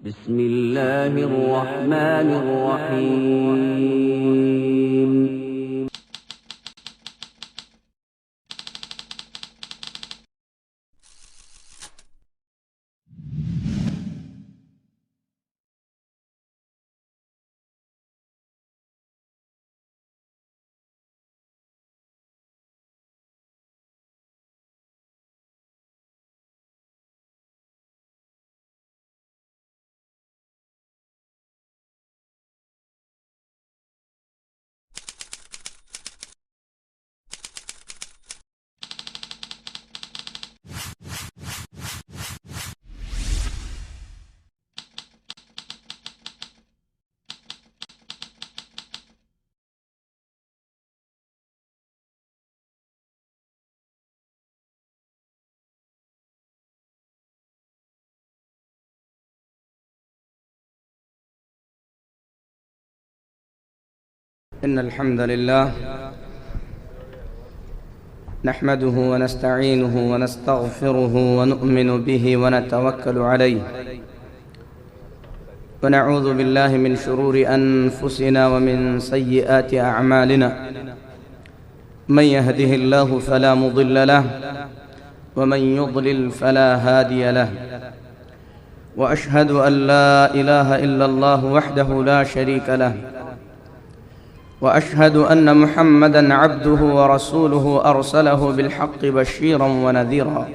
بسم الله الرحمن الرحيم. إن الحمد لله نحمده ونستعينه ونستغفره ونؤمن به ونتوكل عليه ونعوذ بالله من شرور أنفسنا ومن سيئات أعمالنا من يهده الله فلا مضل له ومن يضلل فلا هادي له وأشهد أن لا إله إلا الله وحده لا شريك له وأشهد أن محمدًا عبده ورسوله أرسله بالحق بشيرًا ونذيرًا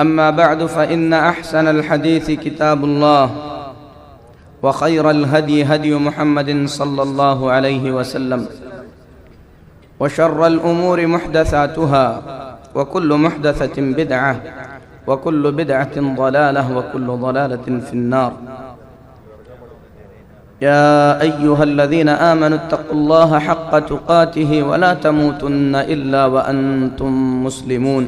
أما بعد فإن أحسن الحديث كتاب الله وخير الهدي هدي محمد صلى الله عليه وسلم وشر الأمور محدثاتها وكل محدثة بدعة وكل بدعة ضلالة وكل ضلالة في النار. يا أيها الذين آمنوا اتقوا الله حق تقاته ولا تموتن إلا وأنتم مسلمون.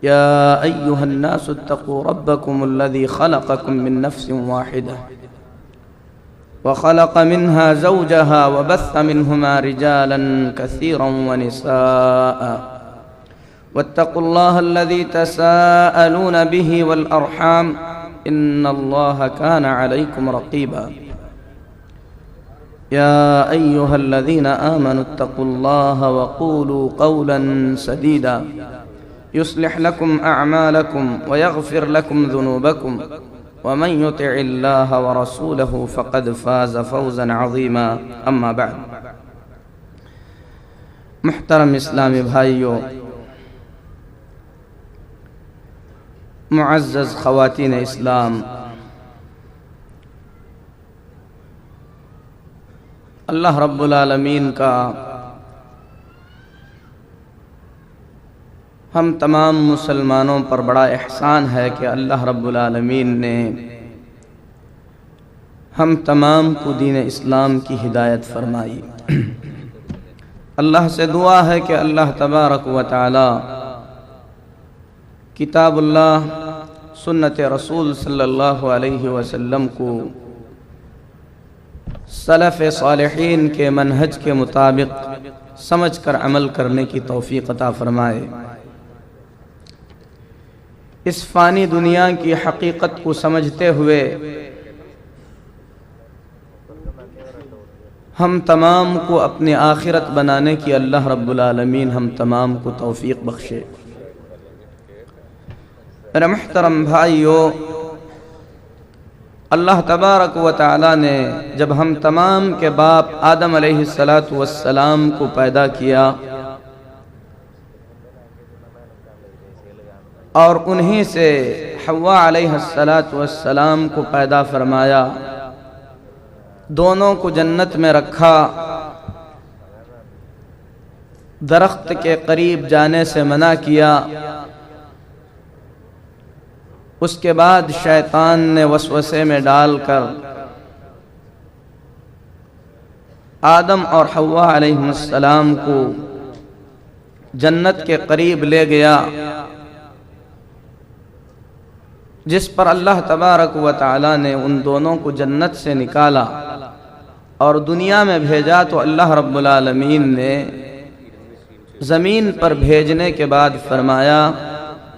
يا أيها الناس اتقوا ربكم الذي خلقكم من نفس واحدة وخلق منها زوجها وبث منهما رجالا كثيرا ونساء واتقوا الله الذي تساءلون به والأرحام إن الله كان عليكم رقيبا. يا أيها الذين آمنوا اتقوا الله وقولوا قولا سديدا يصلح لكم أعمالكم ويغفر لكم ذنوبكم ومن يطع الله ورسوله فقد فاز فوزا عظيما. أما بعد. محترم اسلامی بھائیو، معزز خواتین اسلام، اللہ رب العالمین کا ہم تمام مسلمانوں پر بڑا احسان ہے کہ اللہ رب العالمین نے ہم تمام کو دین اسلام کی ہدایت فرمائی۔ اللہ سے دعا ہے کہ اللہ تبارک و تعالی کتاب اللہ، سنت رسول صلی اللہ علیہ وسلم کو سلف صالحین کے منہج کے مطابق سمجھ کر عمل کرنے کی توفیق عطا فرمائے۔ اس فانی دنیا کی حقیقت کو سمجھتے ہوئے ہم تمام کو اپنی آخرت بنانے کی اللہ رب العالمین ہم تمام کو توفیق بخشے۔ میرے محترم بھائیو، اللہ تبارک و تعالی نے جب ہم تمام کے باپ آدم علیہ السلام کو پیدا کیا اور انہی سے حوا علیہ السلام کو پیدا فرمایا، دونوں کو جنت میں رکھا، درخت کے قریب جانے سے منع کیا، اس کے بعد شیطان نے وسوسے میں ڈال کر آدم اور حوا علیہ السلام کو جنت کے قریب لے گیا، جس پر اللہ تبارک و تعالی نے ان دونوں کو جنت سے نکالا اور دنیا میں بھیجا تو اللہ رب العالمین نے زمین پر بھیجنے کے بعد فرمایا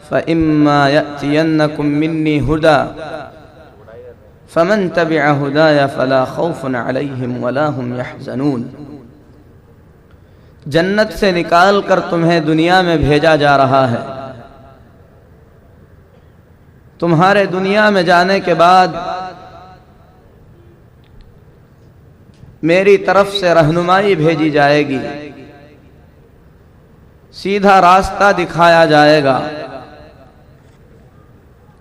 فإما يأتينكم مني هدى فمن تبع هداي فلا خوف عليهم ولا هم يحزنون۔ جنت سے نکال کر تمہیں دنیا میں بھیجا جا رہا ہے، تمہارے دنیا میں جانے کے بعد میری طرف سے رہنمائی بھیجی جائے گی، سیدھا راستہ دکھایا جائے گا۔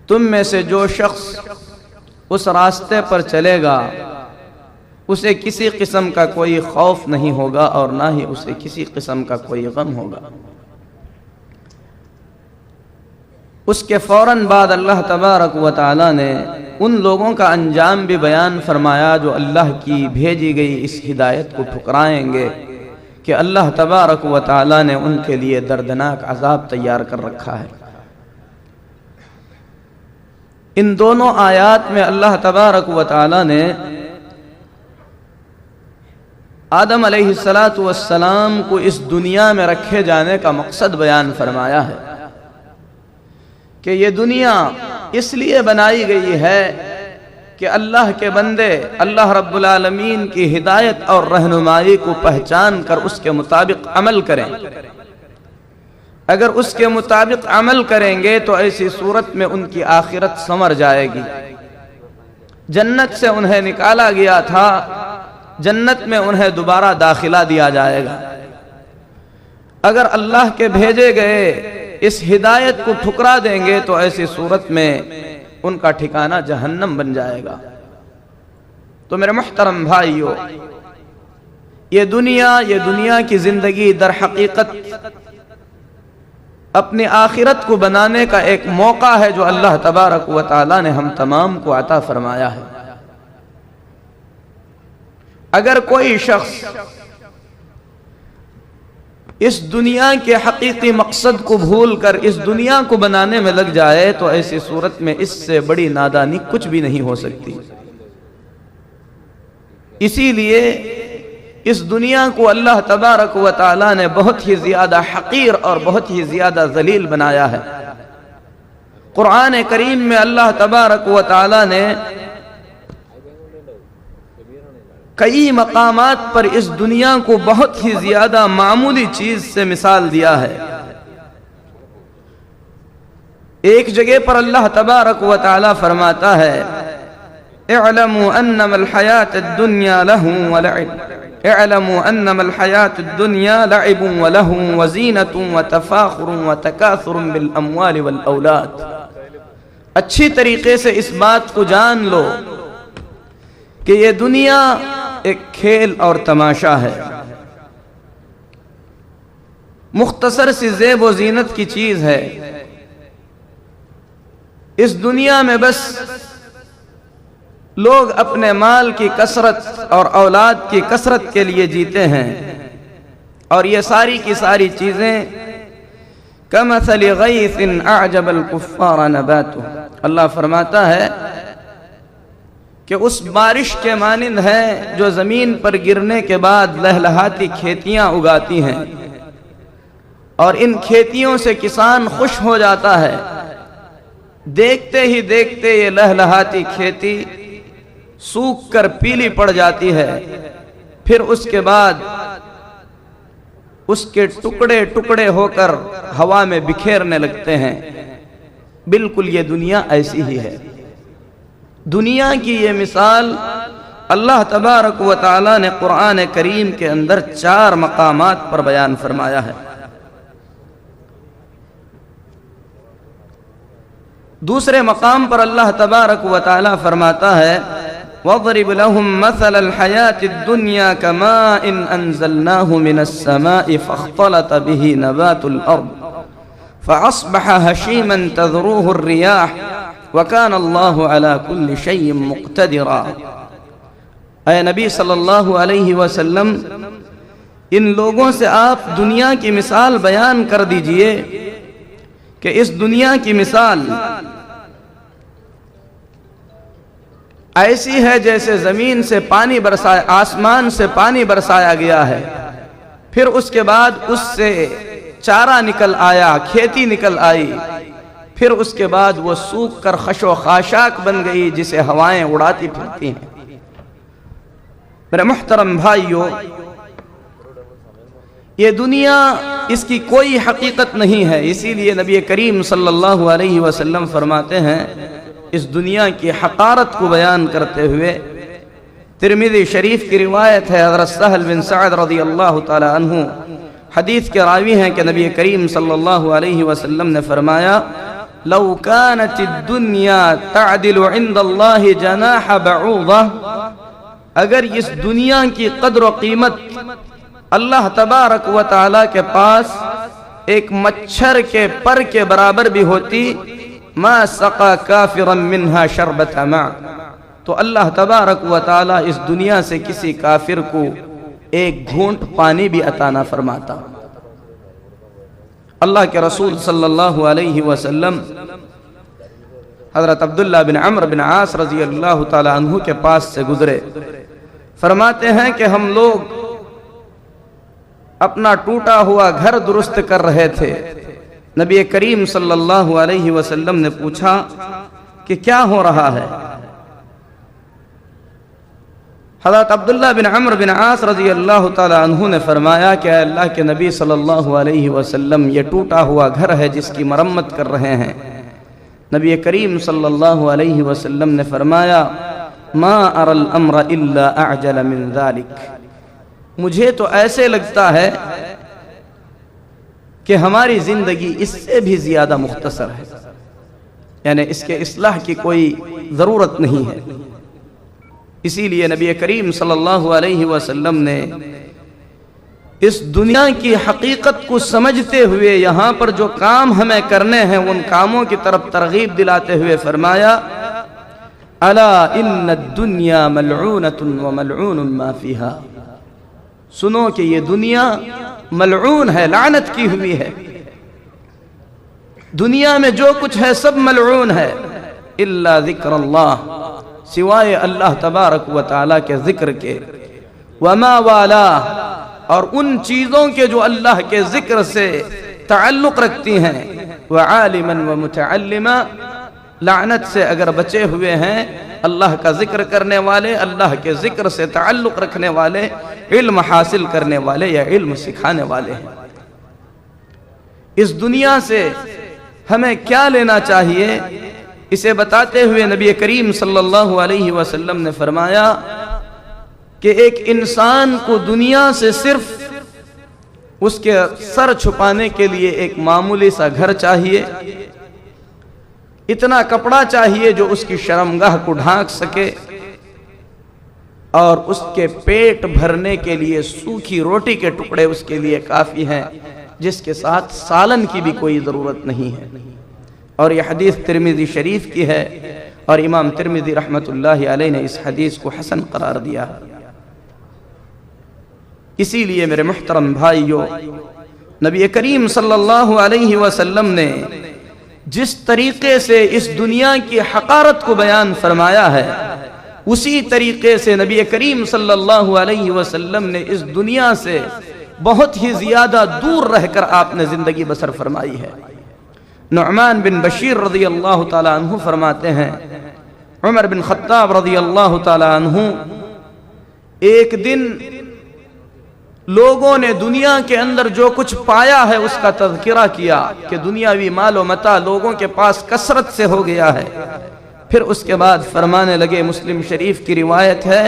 تم میں سے جو شخص اس راستے پر چلے گا اسے کسی قسم کا کوئی خوف نہیں ہوگا اور نہ ہی اسے کسی قسم کا کوئی غم ہوگا۔ اس کے فوراً بعد اللہ تبارک و تعالی نے ان لوگوں کا انجام بھی بیان فرمایا جو اللہ کی بھیجی گئی اس ہدایت کو ٹھکرائیں گے کہ اللہ تبارک و تعالی نے ان کے لیے دردناک عذاب تیار کر رکھا ہے۔ ان دونوں آیات میں اللہ تبارک و تعالی نے آدم علیہ السلام کو اس دنیا میں رکھے جانے کا مقصد بیان فرمایا ہے کہ یہ دنیا اس لیے بنائی گئی ہے کہ اللہ کے بندے اللہ رب العالمین کی ہدایت اور رہنمائی کو پہچان کر اس کے مطابق عمل کریں۔ اگر اس کے مطابق عمل کریں گے تو ایسی صورت میں ان کی آخرت سنور جائے گی۔ جنت سے انہیں نکالا گیا تھا، جنت میں انہیں دوبارہ داخلہ دیا جائے گا۔ اگر اللہ کے بھیجے گئے اس ہدایت کو ٹھکرا دیں گے تو ایسی صورت میں ان کا ٹھکانہ جہنم بن جائے گا۔ تو میرے محترم بھائیو، یہ دنیا کی زندگی در حقیقت اپنی آخرت کو بنانے کا ایک موقع ہے جو اللہ تبارک و تعالی نے ہم تمام کو عطا فرمایا ہے۔ اگر کوئی شخص اس دنیا کے حقیقی مقصد کو بھول کر اس دنیا کو بنانے میں لگ جائے تو ایسی صورت میں اس سے بڑی نادانی کچھ بھی نہیں ہو سکتی۔ اسی لیے اس دنیا کو اللہ تبارک و تعالی نے بہت ہی زیادہ حقیر اور بہت ہی زیادہ ذلیل بنایا ہے۔ قرآن کریم میں اللہ تبارک و تعالی نے کئی مقامات پر اس دنیا کو بہت ہی زیادہ معمولی چیز سے مثال دیا ہے۔ ایک جگہ پر اللہ تبارک و تعالی فرماتا ہے اعلموا انما الحیات الدنیا لہو ولعب اعلموا انما الحیات الدنیا لعب ولہو وزینۃ وتفاخر وتکاثر بالاموال والاولاد۔ اچھی طریقے سے اس بات کو جان لو کہ یہ دنیا ایک کھیل اور تماشا ہے، مختصر سی زیب و زینت کی چیز ہے۔ اس دنیا میں بس لوگ اپنے مال کی کثرت اور اولاد کی کثرت کے لیے جیتے ہیں، اور یہ ساری کی ساری چیزیں کمثل غیث اعجب الکفار نباتہ، اللہ فرماتا ہے کہ اس بارش کے مانند ہے جو زمین پر گرنے کے بعد لہلہاتی کھیتیاں اگاتی ہیں، اور ان کھیتیوں سے کسان خوش ہو جاتا ہے۔ دیکھتے ہی دیکھتے یہ لہلہاتی کھیتی سوکھ کر پیلی پڑ جاتی ہے، پھر اس کے بعد اس کے ٹکڑے ٹکڑے ہو کر ہوا میں بکھیرنے لگتے ہیں۔ بالکل یہ دنیا ایسی ہی ہے۔ دنیا کی یہ مثال اللہ تبارک و تعالی نے قرآن کریم کے اندر 4 مقامات پر بیان فرمایا ہے۔ دوسرے مقام پر اللہ تبارک و تعالی فرماتا ہے وَاضْرِبْ لَهُمْ مَثَلَ الْحَيَاةِ الدُّنْيَا كَمَاءٍ أَنزَلْنَاهُ مِنَ السَّمَاءِ فَاخْتَلَطَ بِهِ نَبَاتُ الْأَرْضِ فَأَصْبَحَ هَشِيمًا تَذْرُوهُ الرِّيَاحُ وَكَانَ اللَّهُ عَلَى كُلِّ شَيْءٍ مُقْتَدِرًا۔ اے نبی صلی اللہ علیہ وسلم، ان لوگوں سے آپ دنیا کی مثال بیان کر دیجئے کہ اس دنیا کی مثال ایسی ہے جیسے زمین سے پانی برسایا، آسمان سے پانی برسایا گیا ہے، پھر اس کے بعد اس سے چارہ نکل آیا، کھیتی نکل آئی، پھر اس کے بعد وہ سوکھ کر خش و خاشاک بن گئی جسے ہوائیں اڑاتی پھرتی ہیں۔ میرے محترم بھائیو، یہ دنیا اس کی کوئی حقیقت نہیں ہے، اسی لیے نبی کریم صلی اللہ علیہ وسلم فرماتے ہیں اس دنیا کی حقارت کو بیان کرتے ہوئے، ترمذی شریف کی روایت ہے، حضرت سہل بن سعد رضی اللہ تعالی عنہ حدیث کے راوی ہیں کہ نبی کریم صلی اللہ علیہ وسلم نے فرمایا لو كانت الدنيا تعدل عند الله جناح بعوضة، اگر اس دنیا کی قدر و قیمت اللہ تبارک و تعالی کے پاس ایک مچھر کے پر کے برابر بھی ہوتی، ما سقا کافرا منها شربة ماء، تو اللہ تبارک و تعالی اس دنیا سے کسی کافر کو ایک گھونٹ پانی بھی عطا نہ فرماتا۔ اللہ کے رسول صلی اللہ علیہ وسلم حضرت عبداللہ بن عمرو بن عاص رضی اللہ تعالی عنہ کے پاس سے گزرے، فرماتے ہیں کہ ہم لوگ اپنا ٹوٹا ہوا گھر درست کر رہے تھے، نبی کریم صلی اللہ علیہ وسلم نے پوچھا کہ کیا ہو رہا ہے؟ حضرت عبداللہ بن عمرو بن عاص رضی اللہ تعالی عنہ نے فرمایا کہ اے اللہ کے نبی صلی اللہ علیہ وسلم، یہ ٹوٹا ہوا گھر ہے جس کی مرمت کر رہے ہیں۔ نبی کریم صلی اللہ علیہ وسلم نے فرمایا ما اری الامر الا اعجل من ذلك، مجھے تو ایسے لگتا ہے کہ ہماری زندگی اس سے بھی زیادہ مختصر ہے، یعنی اس کے اصلاح کی کوئی ضرورت نہیں ہے۔ اسی لیے نبی کریم صلی اللہ علیہ وسلم نے اس دنیا کی حقیقت کو سمجھتے ہوئے یہاں پر جو کام ہمیں کرنے ہیں ان کاموں کی طرف ترغیب دلاتے ہوئے فرمایا الا ان الدنیا ملعونۃ وملعون ما فیها، سنو کہ یہ دنیا ملعون ہے، لعنت کی ہوئی ہے، دنیا میں جو کچھ ہے سب ملعون ہے، الا ذکر اللہ، سوائے اللہ تبارک و تعالیٰ کے ذکر کے، وما والا، اور ان چیزوں کے جو اللہ کے ذکر سے تعلق رکھتی ہیں، وعالما ومتعلما، لعنت سے اگر بچے ہوئے ہیں اللہ کا ذکر کرنے والے، اللہ کے ذکر سے تعلق رکھنے والے، علم حاصل کرنے والے یا علم سکھانے والے ہیں۔ اس دنیا سے ہمیں کیا لینا چاہیے، اسے بتاتے ہوئے نبی کریم صلی اللہ علیہ وسلم نے فرمایا کہ ایک انسان کو دنیا سے صرف اس کے سر چھپانے کے لیے ایک معمولی سا گھر چاہیے، اتنا کپڑا چاہیے جو اس کی شرمگاہ کو ڈھانک سکے، اور اس کے پیٹ بھرنے کے لیے سوکھی روٹی کے ٹکڑے اس کے لیے کافی ہیں، جس کے ساتھ سالن کی بھی کوئی ضرورت نہیں ہے۔ اور یہ حدیث ترمذی شریف کی ہے، اور امام ترمذی رحمت اللہ علیہ نے اس حدیث کو حسن قرار دیا۔ اسی لیے میرے محترم بھائیو، نبی کریم صلی اللہ علیہ وسلم نے جس طریقے سے اس دنیا کی حقارت کو بیان فرمایا ہے، اسی طریقے سے نبی کریم صلی اللہ علیہ وسلم نے اس دنیا سے بہت ہی زیادہ دور رہ کر آپ نے زندگی بسر فرمائی ہے۔ نعمان بن بشیر رضی اللہ تعالی عنہ فرماتے ہیں عمر بن خطاب رضی اللہ تعالی عنہ ایک دن لوگوں نے دنیا کے اندر جو کچھ پایا ہے اس کا تذکرہ کیا کہ دنیاوی مال و متاع لوگوں کے پاس کثرت سے ہو گیا ہے، پھر اس کے بعد فرمانے لگے، مسلم شریف کی روایت ہے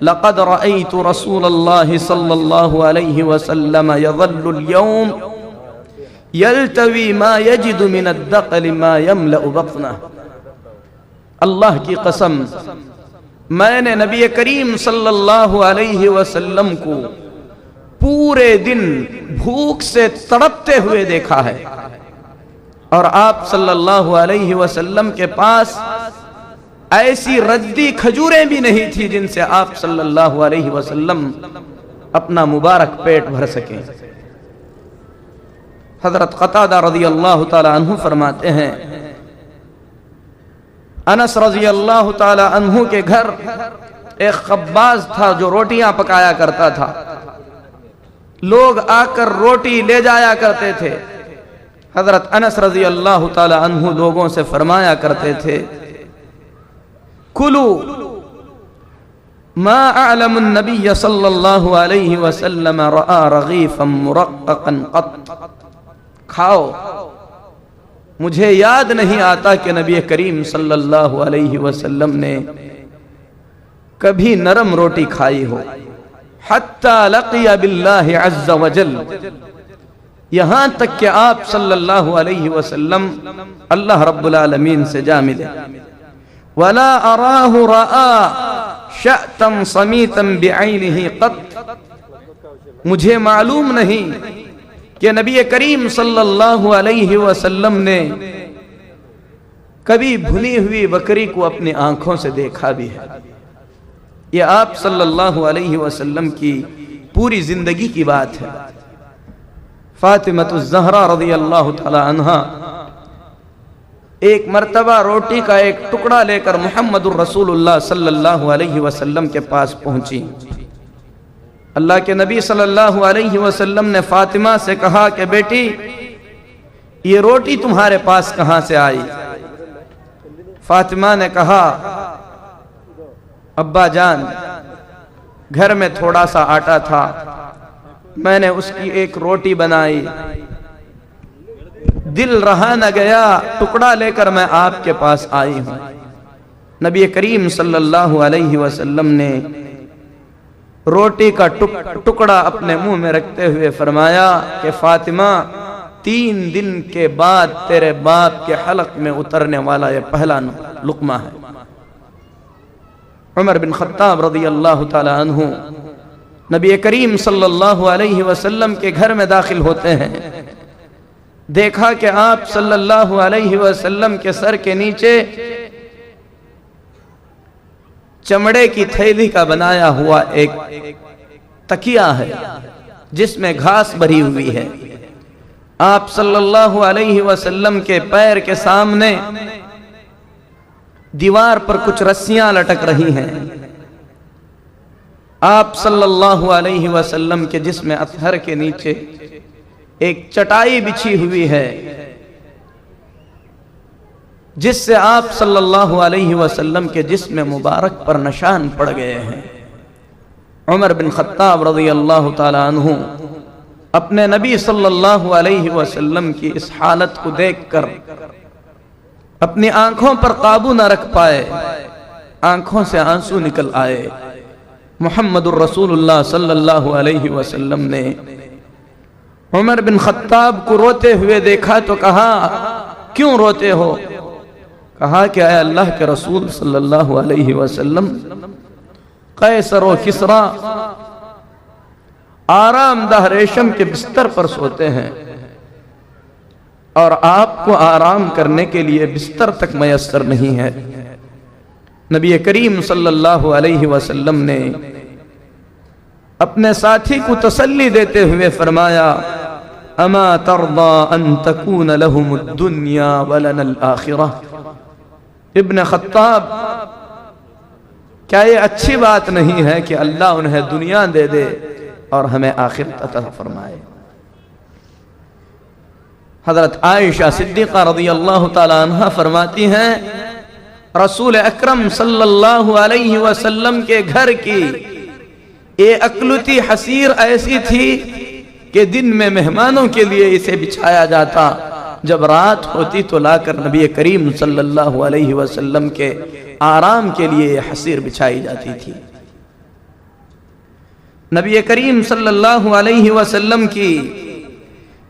لقد رأيت رسول اللہ صلی اللہ علیہ وسلم يظل اليوم یلتوی ما یجد من الدقل ما یملأ بطنہ، اللہ کی قسم میں نے نبی کریم صلی اللہ علیہ وسلم کو پورے دن بھوک سے تڑپتے ہوئے دیکھا ہے، اور آپ صلی اللہ علیہ وسلم کے پاس ایسی ردی کھجوریں بھی نہیں تھی جن سے آپ صلی اللہ علیہ وسلم اپنا مبارک پیٹ بھر سکیں۔ حضرت قتادہ رضی اللہ تعالی عنہ فرماتے ہیں انس رضی اللہ تعالی عنہ کے گھر ایک خباز تھا جو روٹیاں پکایا کرتا تھا، لوگ آ کر روٹی لے جایا کرتے تھے، حضرت انس رضی اللہ تعالی عنہ لوگوں سے فرمایا کرتے تھے کلو ما اعلم النبی صلی اللہ علیہ وسلم رأى رغیفا مرققا قط، کھاؤ، مجھے یاد نہیں آتا کہ نبی کریم صلی اللہ علیہ وسلم نے کبھی نرم روٹی کھائی ہو، حتی لقی باللہ عز وجل، یہاں تک کہ آپ صلی اللہ علیہ وسلم اللہ رب العالمین سے جا ملے۔ وَلَا أَرَاهُ رَآ شَأْتًا صَمِيتًا بِعَيْنِهِ قَطْ، مجھے معلوم نہیں کہ نبی کریم صلی اللہ علیہ وسلم نے کبھی بھنی ہوئی بکری کو اپنی آنکھوں سے دیکھا بھی ہے۔ یہ آپ صلی اللہ علیہ وسلم کی پوری زندگی کی بات ہے۔ فاطمہ الزہرا رضی اللہ تعالی عنہا ایک مرتبہ روٹی کا ایک ٹکڑا لے کر محمد الرسول اللہ صلی اللہ علیہ وسلم کے پاس پہنچی۔ اللہ کے نبی صلی اللہ علیہ وسلم نے فاطمہ سے کہا کہ بیٹی یہ روٹی تمہارے پاس کہاں سے آئی؟ فاطمہ نے کہا ابا جان، گھر میں تھوڑا سا آٹا تھا، میں نے اس کی ایک روٹی بنائی، دل رہا نہ گیا، ٹکڑا لے کر میں آپ کے پاس آئی ہوں۔ نبی کریم صلی اللہ علیہ وسلم نے روٹی کا ٹکڑا اپنے منہ میں رکھتے ہوئے فرمایا کہ فاطمہ 3 دن کے بعد تیرے باپ کے حلق میں اترنے والا یہ پہلا لقمہ ہے۔ عمر بن خطاب رضی اللہ تعالی عنہ نبی کریم صلی اللہ علیہ وسلم کے گھر میں داخل ہوتے ہیں، دیکھا کہ آپ صلی اللہ علیہ وسلم کے سر کے نیچے چمڑے کی تھیلی کا بنایا ہوا ایک تکیہ ہے جس میں گھاس بھری ہوئی ہے۔ آپ صلی اللہ علیہ وسلم کے پیر کے سامنے دیوار پر کچھ رسیاں لٹک رہی ہیں۔ آپ صلی اللہ علیہ وسلم کے جسم اطہر کے نیچے ایک چٹائی بچھی ہوئی ہے جس سے آپ صلی اللہ علیہ وسلم کے جسم مبارک پر نشان پڑ گئے ہیں۔ عمر بن خطاب رضی اللہ تعالی عنہ اپنے نبی صلی اللہ علیہ وسلم کی اس حالت کو دیکھ کر اپنی آنکھوں پر قابو نہ رکھ پائے، آنکھوں سے آنسو نکل آئے۔ محمد الرسول اللہ صلی اللہ علیہ وسلم نے عمر بن خطاب کو روتے ہوئے دیکھا تو کہا کیوں روتے ہو؟ کہا کہ اے اللہ کے رسول صلی اللہ علیہ وسلم، قیصر و کسریٰ آرام دہ ریشم کے بستر پر سوتے ہیں اور آپ کو آرام کرنے کے لیے بستر تک میسر نہیں ہے۔ نبی کریم صلی اللہ علیہ وسلم نے اپنے ساتھی کو تسلی دیتے ہوئے فرمایا اما ترضى ان تكون لهم الدنيا ولنا الآخرة، ابن خطاب کیا یہ اچھی بات نہیں ہے کہ اللہ انہیں دنیا دے دے اور ہمیں آخرت عطا فرمائے؟ حضرت عائشہ صدیقہ رضی اللہ تعالی عنہ فرماتی ہیں رسول اکرم صلی اللہ علیہ وسلم کے گھر کی یہ اکلوتی حسیر ایسی تھی کہ دن میں مہمانوں کے لیے اسے بچھایا جاتا، جب رات ہوتی تو لا کر نبی کریم صلی اللہ علیہ وسلم کے آرام کے لیے یہ حسیر بچھائی جاتی تھی۔ نبی کریم صلی اللہ علیہ وسلم کی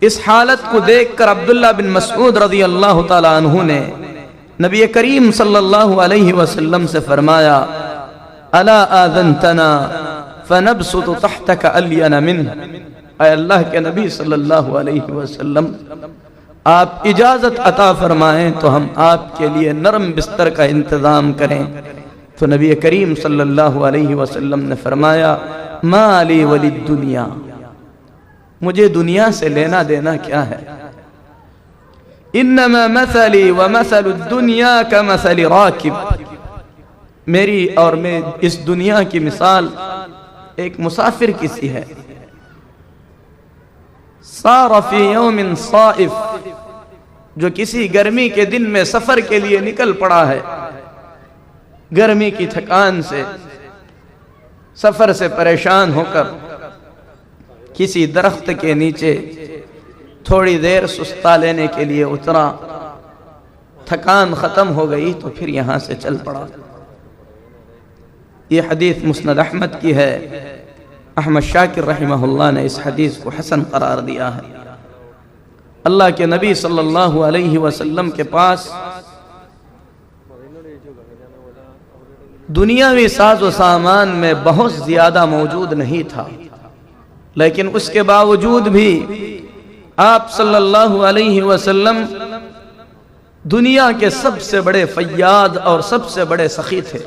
اس حالت کو دیکھ کر عبداللہ بن مسعود رضی اللہ تعالی عنہ نے نبی کریم صلی اللہ علیہ وسلم سے فرمایا الا آذنتنا فنبسط تحتك الین منہ، اے اللہ کے نبی صلی اللہ علیہ وسلم آپ اجازت عطا فرمائیں تو ہم آپ کے لیے نرم بستر کا انتظام کریں۔ تو نبی کریم صلی اللہ علیہ وسلم نے فرمایا ما لی ولی الدنیا، مجھے دنیا سے لینا دینا کیا ہے؟ انما مثلی ومثل الدنیا کمثل راکب، میری اور میں اس دنیا کی مثال ایک مسافر کی سی ہے۔ صار فی یوم صائف جو کسی گرمی کے دن میں سفر کے لیے نکل پڑا ہے، گرمی کی تھکان سے، سفر سے پریشان ہو کر کسی درخت کے نیچے تھوڑی دیر سستا لینے کے لیے اترا، تھکان ختم ہو گئی تو پھر یہاں سے چل پڑا۔ یہ حدیث مسند احمد کی ہے۔ احمد شاکر رحمہ اللہ نے اس حدیث کو حسن قرار دیا ہے۔ اللہ کے نبی صلی اللہ علیہ وسلم کے پاس دنیاوی ساز و سامان میں بہت زیادہ موجود نہیں تھا، لیکن اس کے باوجود بھی آپ صلی اللہ علیہ وسلم دنیا کے سب سے بڑے فیاض اور سب سے بڑے سخی تھے۔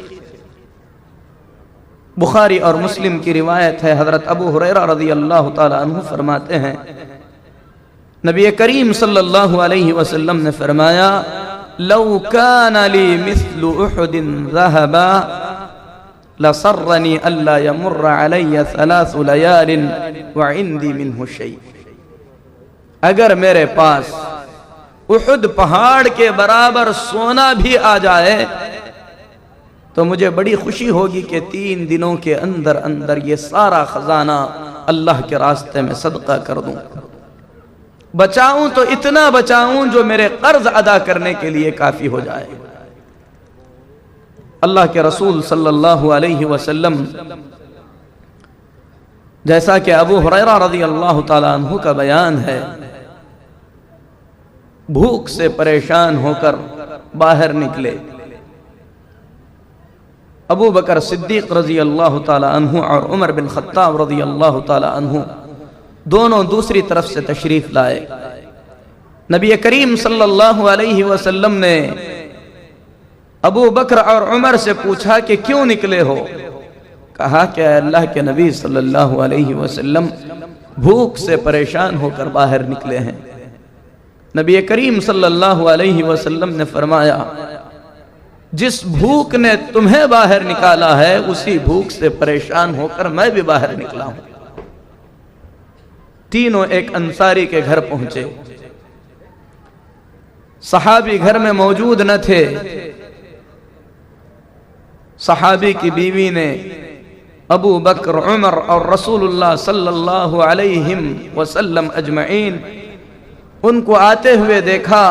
بخاری اور مسلم کی روایت ہے، حضرت ابو ہریرہ رضی اللہ تعالی عنہ فرماتے ہیں، نبی کریم صلی اللہ علیہ وسلم نے فرمایا، لو كان لي مثل احد ذهبا لسرني الا يمر علي 3 ليال وعندي منه شيء۔ اگر میرے پاس احد پہاڑ کے برابر سونا بھی آ جائے تو مجھے بڑی خوشی ہوگی کہ 3 دنوں کے اندر اندر یہ سارا خزانہ اللہ کے راستے میں صدقہ کر دوں، بچاؤں تو اتنا بچاؤں جو میرے قرض ادا کرنے کے لیے کافی ہو جائے۔ اللہ کے رسول صلی اللہ علیہ وسلم، جیسا کہ ابو ہریرہ رضی اللہ تعالیٰ عنہ کا بیان ہے، بھوک سے پریشان ہو کر باہر نکلے۔ ابو بکر صدیق رضی اللہ تعالیٰ عنہ اور عمر بن خطاب رضی اللہ تعالیٰ عنہ دونوں دوسری طرف سے تشریف لائے۔ نبی کریم صلی اللہ علیہ وسلم نے ابو بکر اور عمر سے پوچھا کہ کیوں نکلے ہو؟ کہا کہ اے اللہ کے نبی صلی اللہ علیہ وسلم، بھوک سے پریشان ہو کر باہر نکلے ہیں۔ نبی کریم صلی اللہ علیہ وسلم نے فرمایا، جس بھوک نے تمہیں باہر نکالا ہے اسی بھوک سے پریشان ہو کر میں بھی باہر نکلا ہوں۔ تینوں ایک انصاری کے گھر پہنچے، صحابی گھر میں موجود نہ تھے۔ صحابی کی بیوی نے ابو بکر، عمر اور رسول اللہ صلی اللہ علیہ وسلم اجمعین ان کو آتے ہوئے دیکھا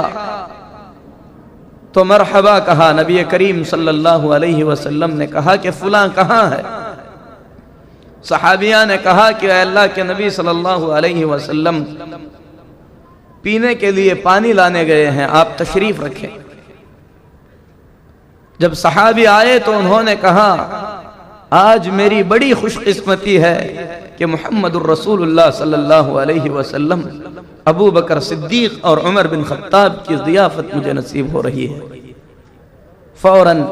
تو مرحبا کہا۔ نبی کریم صلی اللہ علیہ وسلم نے کہا کہ فلاں کہاں ہے؟ صحابیہ نے کہا کہ اے اللہ کے نبی صلی اللہ علیہ وسلم، پینے کے لیے پانی لانے گئے ہیں، آپ تشریف رکھیں۔ جب صحابی آئے تو انہوں نے کہا، آج میری بڑی خوش قسمتی ہے کہ محمد الرسول اللہ صلی اللہ علیہ وسلم، ابو بکر صدیق اور عمر بن خطاب کی ضیافت مجھے نصیب ہو رہی ہے۔ فوراً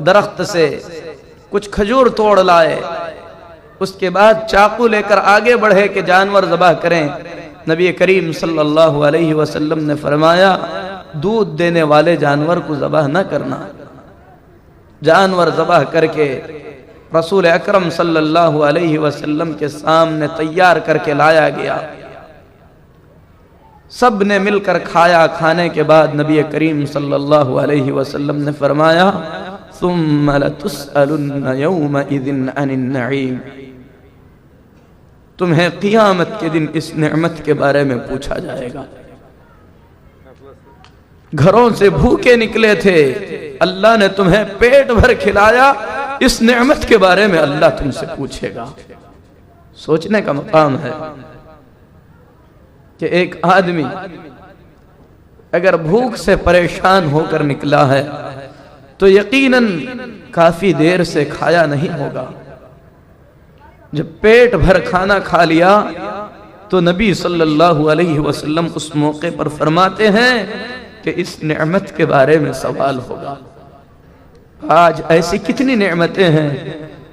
درخت سے کچھ کھجور توڑ لائے، اس کے بعد چاقو لے کر آگے بڑھے کہ جانور ذبح کریں۔ نبی کریم صلی اللہ علیہ وسلم نے فرمایا، دودھ دینے والے جانور کو ذبح نہ کرنا۔ جانور ذبح کر کے رسول اکرم صلی اللہ علیہ وسلم کے سامنے تیار کر کے لایا گیا۔ سب نے مل کر کھایا۔ کھانے کے بعد نبی کریم صلی اللہ علیہ وسلم نے فرمایا، ثم لتسألن یومئذ عن النعیم، تمہیں قیامت کے دن اس نعمت کے بارے میں پوچھا جائے گا۔ گھروں سے بھوکے نکلے تھے، اللہ نے تمہیں پیٹ بھر کھلایا، اس نعمت کے بارے میں اللہ تم سے پوچھے گا۔ سوچنے کا مقام ہے کہ ایک آدمی اگر بھوک سے پریشان ہو کر نکلا ہے تو یقیناً کافی دیر سے کھایا نہیں ہوگا۔ جب پیٹ بھر کھانا کھا لیا تو نبی صلی اللہ علیہ وسلم اس موقع پر فرماتے ہیں کہ اس نعمت کے بارے میں سوال ہوگا۔ آج ایسی کتنی نعمتیں ہیں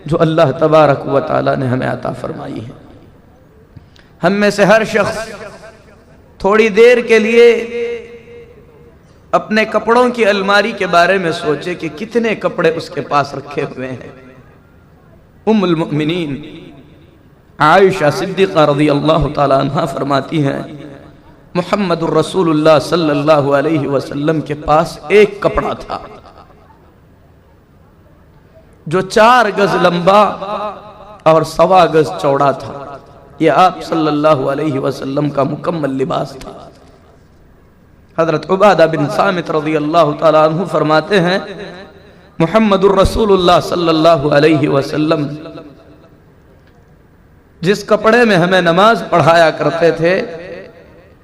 جو اللہ تبارک و تعالی نے ہمیں عطا فرمائی ہیں۔ ہم میں سے ہر شخص تھوڑی دیر کے لیے اپنے کپڑوں کی الماری کے بارے میں سوچے کہ کتنے کپڑے اس کے پاس رکھے ہوئے ہیں۔ ام المؤمنین عائشہ صدیقہ رضی اللہ تعالی عنہ فرماتی ہیں، محمد الرسول اللہ صلی اللہ علیہ وسلم کے پاس ایک کپڑا تھا جو 4 گز لمبا اور 1.25 گز چوڑا تھا. یہ آپ صلی اللہ علیہ وسلم کا مکمل لباس تھا. حضرت عبادہ بن صامت رضی اللہ تعالیٰ عنہ فرماتے ہیں محمد الرسول اللہ صلی اللہ علیہ وسلم جس کپڑے میں ہمیں نماز پڑھایا کرتے تھے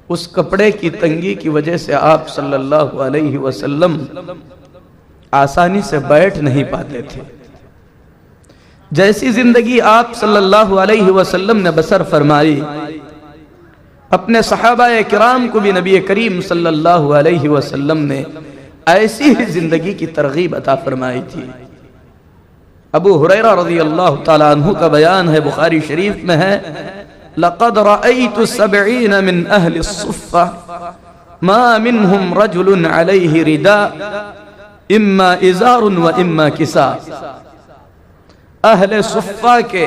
اس کپڑے کی تنگی کی وجہ سے آپ صلی اللہ علیہ وسلم آسانی سے بیٹھ نہیں پاتے تھے. جیسی زندگی آپ صلی اللہ علیہ وسلم نے بسر فرمائی اپنے صحابہ کرام کو بھی نبی کریم صلی اللہ علیہ وسلم نے ایسی ہی زندگی کی ترغیب عطا فرمائی تھی. ابو ہریرہ رضی اللہ تعالیٰ عنہ کا بیان ہے، بخاری شریف میں ہے، لَقَدْ رَأَيْتُ 70 مِنْ أَهْلِ الصُّفَّةِ مَا مِنْهُمْ رَجُلٌ عَلَيْهِ رِدَاءٌ إِمَّا إِزَارٌ وَإِمَّا كِسَاءٌ. اہل صفہ کے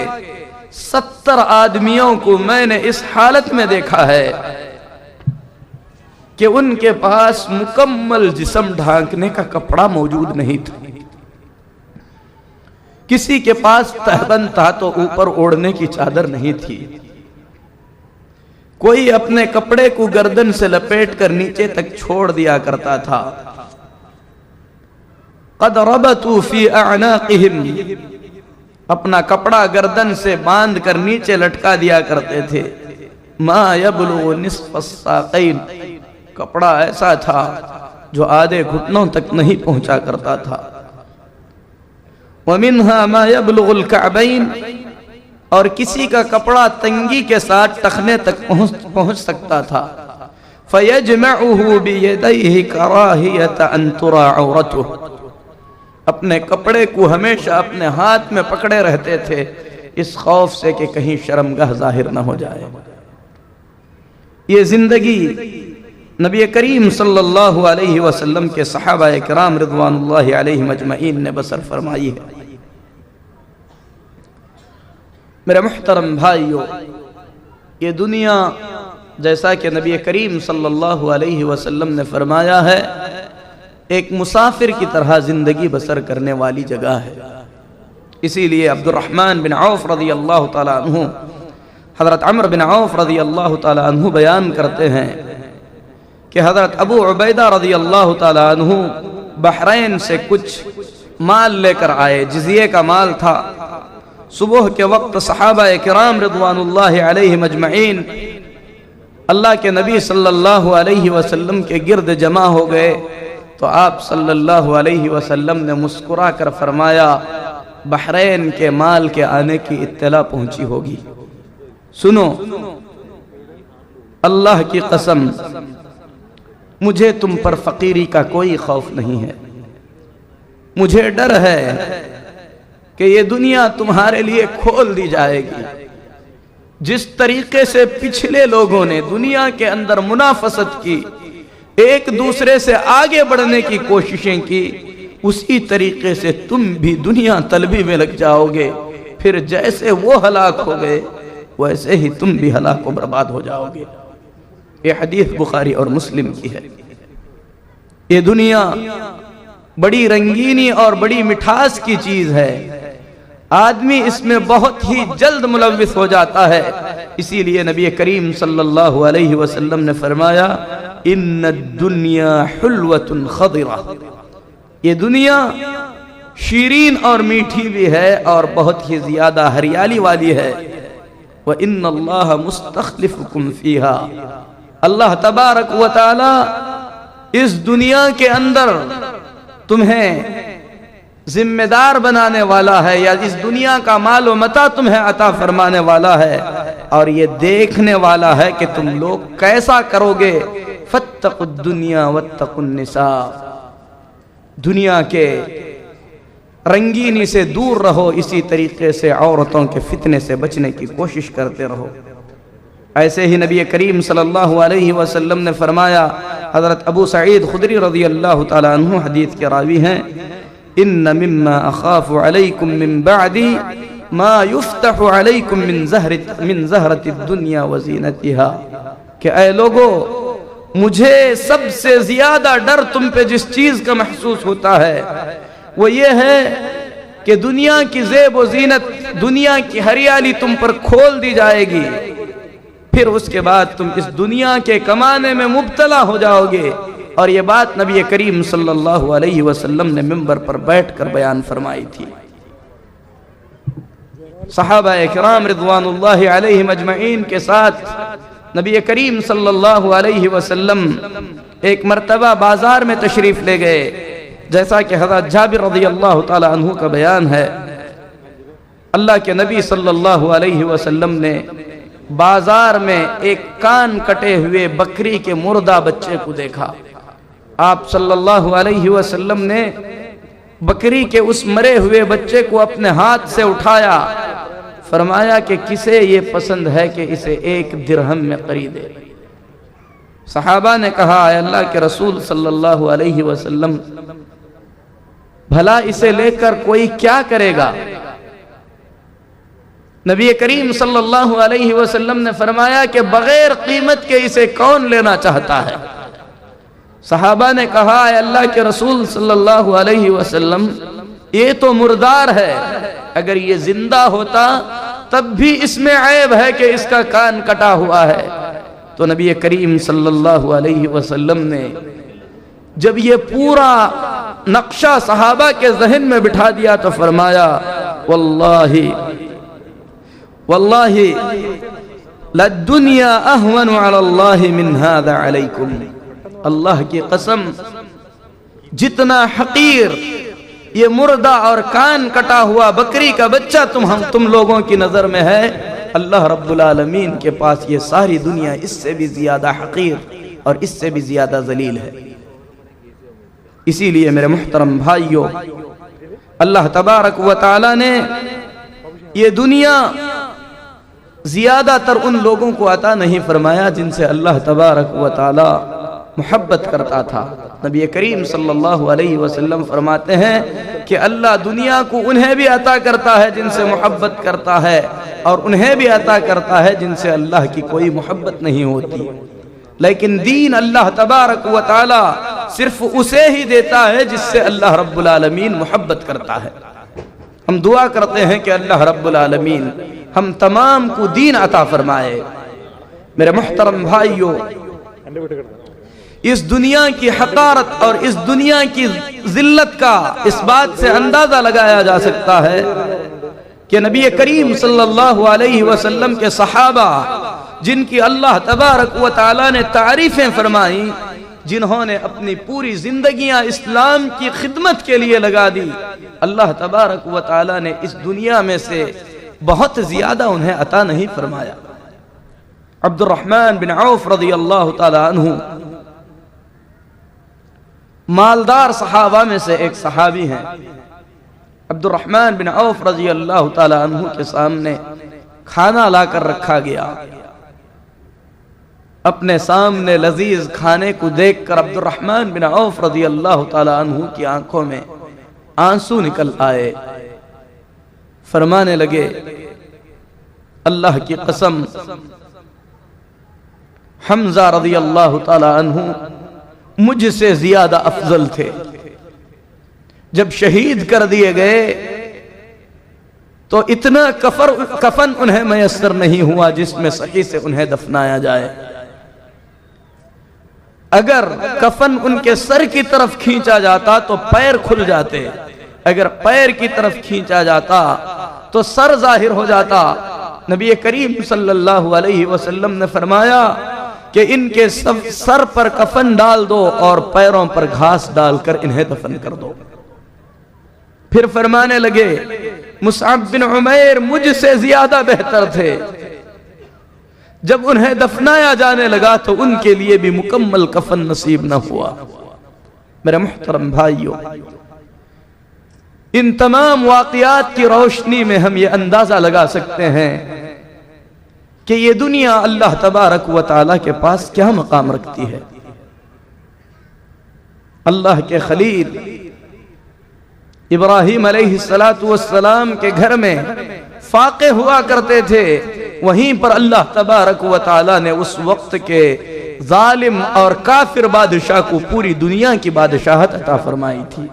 70 آدمیوں کو میں نے اس حالت میں دیکھا ہے کہ ان کے پاس مکمل جسم ڈھانکنے کا کپڑا موجود نہیں تھا. کسی کے پاس تہبند تھا تو اوپر اوڑھنے کی چادر نہیں تھی. کوئی اپنے کپڑے کو گردن سے لپیٹ کر نیچے تک چھوڑ دیا کرتا تھا. قد ربطوا فی اعناقہم، اپنا کپڑا گردن سے باندھ کر نیچے لٹکا دیا کرتے تھے. ما یبلغ نصف الساقین، کپڑا ایسا تھا جو آدھے گھٹنوں تک نہیں پہنچا کرتا تھا. ومنها ما يبلغ الكعبین، اور کسی کا کپڑا تنگی کے ساتھ ٹخنے تک پہنچ سکتا تھا. فَيَجْمَعُهُ بِيَدَيْهِ كَرَاهِيَةَ أَن تُرَى عَوْرَتُهُ، اپنے کپڑے کو ہمیشہ اپنے ہاتھ میں پکڑے رہتے تھے اس خوف سے کہ کہیں شرمگاہ ظاہر نہ ہو جائے. یہ زندگی نبی کریم صلی اللہ علیہ وسلم کے صحابہ کرام رضوان اللہ علیہ مجمعین نے بسر فرمائی ہے. میرے محترم بھائیو، یہ دنیا جیسا کہ نبی کریم صلی اللہ علیہ وسلم نے فرمایا ہے ایک مسافر کی طرح زندگی بسر کرنے والی جگہ ہے. اسی لیے عبد الرحمن بن عوف رضی اللہ تعالیٰ عنہ، حضرت عمر بن عوف رضی اللہ تعالیٰ عنہ بیان کرتے ہیں کہ حضرت ابو عبیدہ رضی اللہ تعالیٰ عنہ بحرین سے کچھ مال لے کر آئے، جزیے کا مال تھا. صبح کے وقت صحابہ کرام رضوان اللہ علیہ مجمعین اللہ کے نبی صلی اللہ علیہ وسلم کے گرد جمع ہو گئے تو آپ صلی اللہ علیہ وسلم نے مسکرا کر فرمایا بحرین کے مال کے آنے کی اطلاع پہنچی ہوگی. سنو، اللہ کی قسم مجھے تم پر فقیری کا کوئی خوف نہیں ہے. مجھے ڈر ہے کہ یہ دنیا تمہارے لیے کھول دی جائے گی. جس طریقے سے پچھلے لوگوں نے دنیا کے اندر منافست کی، ایک دوسرے سے آگے بڑھنے کی کوششیں کی، اسی طریقے سے تم بھی دنیا طلبی میں لگ جاؤ گے. پھر جیسے وہ ہلاک ہو گئے ویسے ہی تم بھی ہلاک و برباد ہو جاؤ گے. یہ حدیث بخاری اور مسلم کی ہے. یہ دنیا بڑی رنگینی اور بڑی مٹھاس کی چیز ہے، آدمی اس میں بہت ہی جلد ملوث ہو جاتا ہے. اسی لیے نبی کریم صلی اللہ علیہ وسلم نے فرمایا ان الدنیا حلوۃ خضرہ، یہ دنیا شیرین اور میٹھی بھی ہے اور بہت ہی زیادہ ہریالی والی ہے. وَإِنَّ اللَّهَ مُسْتَخْلِفُكُمْ فِيهَا، اللہ تبارک و تعالی اس دنیا کے اندر تمہیں ذمہ دار بنانے والا ہے، یا اس دنیا کا مال و متاع تمہیں عطا فرمانے والا ہے اور یہ دیکھنے والا ہے کہ تم لوگ کیسا کرو گے. فَاتَّقُوا الدُّنْيَا وَاتَّقُوا النِّسَاءَ، دنیا کے رنگینی سے دور رہو، اسی طریقے سے عورتوں کے فتنے سے بچنے کی کوشش کرتے رہو. ایسے ہی نبی کریم صلی اللہ علیہ وسلم نے فرمایا، حضرت ابو سعید خدری رضی اللہ تعالیٰ عنہ حدیث کے راوی ہیں، ان مما اخاف علیکم من بعدی ما یفتح علیکم من زہرۃ الدنیا وزینتها، کہ اے لوگو مجھے سب سے زیادہ ڈر تم پہ جس چیز کا محسوس ہوتا ہے وہ یہ ہے کہ دنیا کی زیب و زینت، دنیا کی ہریالی تم پر کھول دی جائے گی، پھر اس کے بعد تم اس دنیا کے کمانے میں مبتلا ہو جاؤ گے۔ اور یہ بات نبی کریم صلی اللہ علیہ وسلم نے منبر پر بیٹھ کر بیان فرمائی تھی۔ صحابہ کرام رضوان اللہ علیہم اجمعین کے ساتھ نبی کریم صلی اللہ علیہ وسلم ایک مرتبہ بازار میں تشریف لے گئے، جیسا کہ حضرت جابر رضی اللہ تعالی عنہ کا بیان ہے۔ اللہ کے نبی صلی اللہ علیہ وسلم نے بازار میں ایک کان کٹے ہوئے بکری کے مردہ بچے کو دیکھا۔ آپ صلی اللہ علیہ وسلم نے بکری کے اس مرے ہوئے بچے کو اپنے ہاتھ سے اٹھایا، فرمایا کہ کسے یہ پسند ہے کہ اسے 1 درہم میں خریدے۔ صحابہ نے کہا اے اللہ کے رسول صلی اللہ علیہ وسلم، بھلا اسے لے کر کوئی کیا کرے گا؟ نبی کریم صلی اللہ علیہ وسلم نے فرمایا کہ بغیر قیمت کے اسے کون لینا چاہتا ہے؟ صحابہ نے کہا اے اللہ کے رسول صلی اللہ علیہ وسلم، یہ تو مردار ہے، اگر یہ زندہ ہوتا تب بھی اس میں عیب ہے کہ اس کا کان کٹا ہوا ہے۔ تو نبی کریم صلی اللہ علیہ وسلم نے جب یہ پورا نقشہ صحابہ کے ذہن میں بٹھا دیا تو فرمایا واللہ للدنیا اہون علی اللہ من هذا علیکم، اللہ کی قسم جتنا حقیر یہ مردہ اور کان کٹا ہوا بکری کا بچہ تم لوگوں کی نظر میں ہے، اللہ رب العالمین کے پاس یہ ساری دنیا اس سے بھی زیادہ حقیر اور اس سے بھی زیادہ ذلیل ہے۔ اسی لیے میرے محترم بھائیوں، اللہ تبارک و تعالی نے یہ دنیا زیادہ تر ان لوگوں کو عطا نہیں فرمایا جن سے اللہ تبارک و تعالی محبت کرتا تھا۔ نبی کریم صلی اللہ علیہ وسلم فرماتے ہیں کہ اللہ دنیا کو انہیں بھی عطا کرتا ہے جن سے محبت کرتا ہے، اور انہیں بھی عطا کرتا ہے جن سے اللہ کی کوئی محبت نہیں ہوتی، لیکن دین اللہ تبارک و تعالی صرف اسے ہی دیتا ہے جس سے اللہ رب العالمین محبت کرتا ہے۔ ہم دعا کرتے ہیں کہ اللہ رب العالمین ہم تمام کو دین عطا فرمائے۔ میرے محترم بھائیوں، اس دنیا کی حقارت اور اس دنیا کی ذلت کا اس بات سے اندازہ لگایا جا سکتا ہے کہ نبی کریم صلی اللہ علیہ وسلم کے صحابہ جن کی اللہ تبارک و تعالی نے تعریفیں فرمائیں، جنہوں نے اپنی پوری زندگیاں اسلام کی خدمت کے لیے لگا دی، اللہ تبارک و تعالی نے اس دنیا میں سے بہت زیادہ انہیں عطا نہیں فرمایا۔ عبد الرحمن بن عوف رضی اللہ تعالی عنہ مالدار صحابہ میں سے ایک صحابی ہیں۔ عبد الرحمن بن عوف رضی اللہ تعالی عنہ کے سامنے کھانا لا کر رکھا گیا۔ اپنے سامنے لذیذ کھانے کو دیکھ کر عبد الرحمن بن عوف رضی اللہ تعالی عنہ کی آنکھوں میں آنسو نکل آئے، فرمانے لگے اللہ کی قسم حمزہ رضی اللہ تعالی عنہ مجھ سے زیادہ افضل تھے، جب شہید کر دیے گئے تو اتنا کفن انہیں میسر نہیں ہوا جس میں صحیح سے انہیں دفنایا جائے۔ اگر کفن ان کے سر کی طرف کھینچا جاتا تو پیر کھل جاتے، اگر پیر کی طرف کھینچا جاتا تو سر ظاہر ہو جاتا۔ نبی کریم صلی اللہ علیہ وسلم نے فرمایا کہ ان کے سر پر کفن ڈال دو اور پیروں پر گھاس ڈال کر انہیں دفن کر دو۔ پھر فرمانے لگے مصعب بن عمیر مجھ سے زیادہ بہتر تھے، جب انہیں دفنایا جانے لگا تو ان کے لیے بھی مکمل کفن نصیب نہ ہوا۔ میرے محترم بھائیوں، ان تمام واقعات کی روشنی میں ہم یہ اندازہ لگا سکتے ہیں کہ یہ دنیا اللہ تبارک و تعالی کے پاس کیا مقام رکھتی ہے۔ اللہ کے خلیل ابراہیم علیہ السلام کے گھر میں فاقے ہوا کرتے تھے، وہیں پر اللہ تبارک و تعالی نے اس وقت کے ظالم اور کافر بادشاہ کو پوری دنیا کی بادشاہت عطا فرمائی تھی۔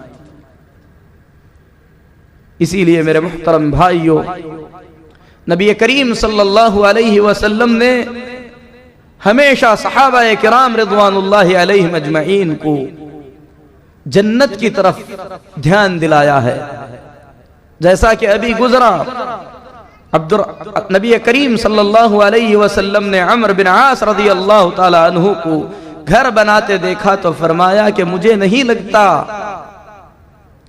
اسی لیے میرے محترم بھائیوں، نبی کریم صلی اللہ علیہ وسلم نے ہمیشہ صحابہ کرام رضوان اللہ علیہم اجمعین کو جنت کی طرف دھیان دلایا ہے۔ جیسا کہ ابھی گزرا، نبی کریم صلی اللہ علیہ وسلم نے عمرو بن عاص رضی اللہ تعالی عنہ کو گھر بناتے دیکھا تو فرمایا کہ مجھے نہیں لگتا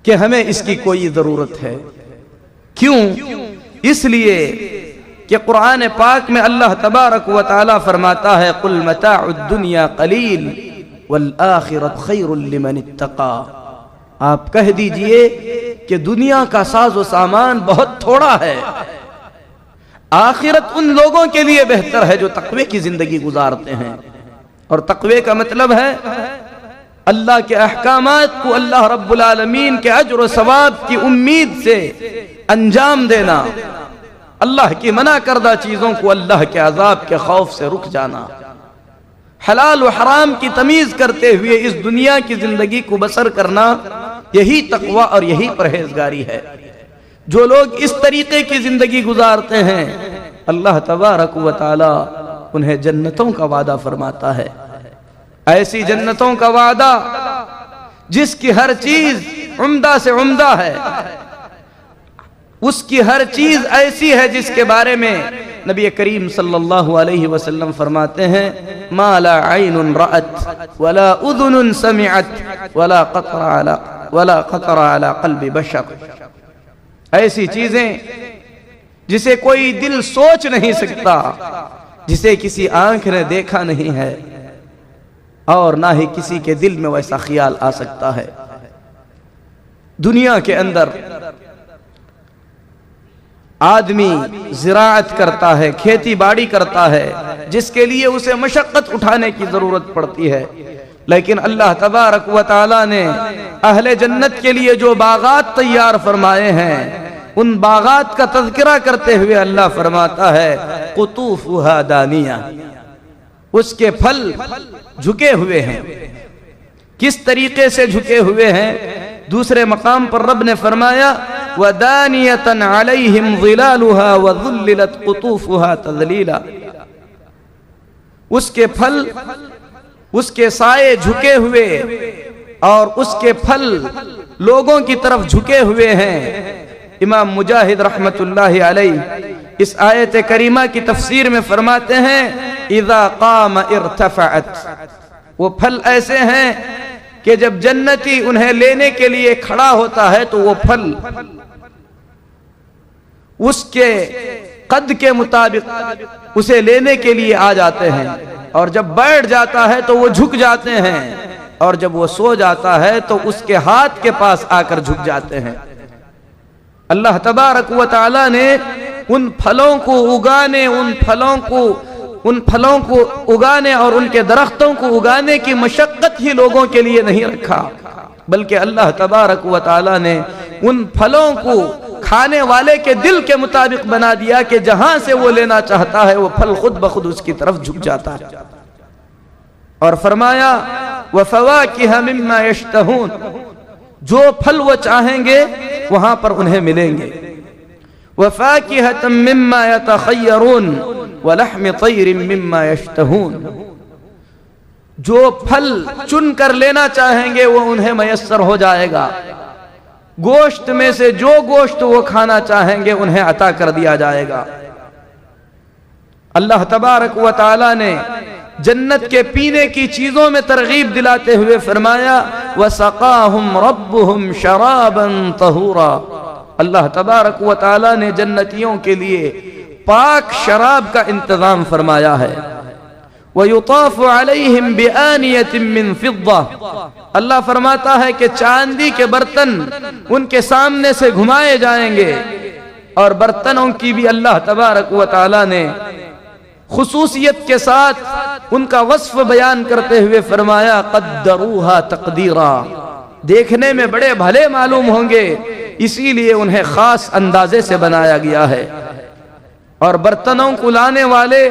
کہ ہمیں اس کی کوئی ضرورت ہے۔ کیوں؟ اس لیے کہ قرآن پاک میں اللہ تبارک و تعالی فرماتا ہے قُلْ مَتَاعُ الدُّنْيَا قَلِيلٌ وَالْآخِرَةُ خَيْرٌ لِمَنِ اتَّقَىٰ۔ آپ کہہ دیجئے کہ دنیا کا ساز و سامان بہت تھوڑا ہے، آخرت ان لوگوں کے لیے بہتر ہے جو تقوی کی زندگی گزارتے ہیں۔ اور تقوی کا مطلب ہے اللہ کے احکامات کو اللہ رب العالمین کے اجر و ثواب کی امید سے انجام دینا، اللہ کی منع کردہ چیزوں کو اللہ کے عذاب کے خوف سے رک جانا، حلال و حرام کی تمیز کرتے ہوئے اس دنیا کی زندگی کو بسر کرنا، یہی تقوی اور یہی پرہیزگاری ہے۔ جو لوگ اس طریقے کی زندگی گزارتے ہیں اللہ تبارک و تعالی انہیں جنتوں کا وعدہ فرماتا ہے، ایسی جنتوں کا وعدہ جس کی ہر چیز عمدہ سے عمدہ ہے، اس کی ہر چیز ایسی ہے جس کے بارے میں نبی کریم صلی اللہ علیہ وسلم فرماتے ہیں ما لا عین رأت ولا اذن سمعت ولا خطر علی قلب بشر۔ ایسی چیزیں جسے کوئی دل سوچ نہیں سکتا، جسے کسی آنکھ نے دیکھا نہیں ہے، اور نہ ہی کسی کے دل میں ویسا خیال آ سکتا ہے۔ دنیا کے اندر آدمی زراعت کرتا ہے، کھیتی باڑی کرتا ہے، جس کے لیے اسے مشقت اٹھانے کی ضرورت پڑتی ہے، لیکن اللہ تبارک و تعالی نے اہل جنت کے لیے جو باغات تیار فرمائے ہیں، ان باغات کا تذکرہ کرتے ہوئے اللہ فرماتا ہے قطوفها دانیہ، اس کے پھل جھکے ہوئے ہیں۔ کس طریقے سے جھکے ہوئے ہیں؟ دوسرے مقام پر رب نے فرمایا وَدَانِيَةً عَلَيْهِمْ ظِلَالُهَا وَذُلِّلَتْ قُطُوفُهَا تَذْلِيلًا، اس کے پھل، اس کے سائے جھکے ہوئے اور اس کے پھل لوگوں کی طرف جھکے ہوئے ہیں۔ امام مجاہد رحمت اللہ علیہ اس آیت کریمہ کی تفسیر میں فرماتے ہیں اذا قام ارتفعت، وہ پھل ایسے ہیں کہ جب جنتی انہیں لینے کے لیے کھڑا ہوتا ہے تو وہ پھل اس کے قد کے مطابق اسے لینے کے لیے آ جاتے ہیں، اور جب بیٹھ جاتا ہے تو وہ جھک جاتے ہیں، اور جب وہ سو جاتا ہے تو اس کے ہاتھ کے پاس آ کر جھک جاتے ہیں۔ اللہ تبارک و تعالی نے ان پھلوں کو اگانے، ان پھلوں کو اگانے اور ان کے درختوں کو اگانے کی مشقت ہی لوگوں کے لیے نہیں رکھا، بلکہ اللہ تبارک و تعالی نے ان پھلوں کو کھانے والے کے دل کے مطابق بنا دیا کہ جہاں سے وہ لینا چاہتا ہے وہ پھل خود بخود اس کی طرف جھک جاتا ہے، اور فرمایا وَفَوَاكِهَ مِمَّا يَشْتَهُونَ، جو پھل وہ چاہیں گے وہاں پر انہیں ملیں گے۔ وَفَاكِهَةً مِمَّا يَتَخَيَّرُونَ وَلَحْمِ طَيْرٍ مِمَّا يَشْتَهُونَ، جو پھل چن کر لینا چاہیں گے وہ انہیں میسر ہو جائے گا، گوشت میں سے جو گوشت وہ کھانا چاہیں گے انہیں عطا کر دیا جائے گا۔ اللہ تبارک و تعالی نے جنت کے پینے کی چیزوں میں ترغیب دلاتے ہوئے فرمایا وَسَقَاهُمْ رَبُّهُمْ شَرَابًا طَهُورًا، اللہ تبارک و تعالی نے جنتیوں کے لیے پاک شراب کا انتظام فرمایا ہے۔ وَيُطَافُ عَلَيْهِمْ بِآنِيَةٍ مِّن فِضَّةٍ، اللہ فرماتا ہے کہ چاندی کے برتن ان کے سامنے سے گھمائے جائیں گے، اور برتنوں کی بھی اللہ تبارک و تعالی نے خصوصیت کے ساتھ ان کا وصف بیان کرتے ہوئے فرمایا قَدَّرُوهَا تَقْدِيرًا، دیکھنے میں بڑے بھلے معلوم ہوں گے اسی لیے انہیں خاص اندازے سے بنایا گیا ہے۔ اور برتنوں کو لانے والے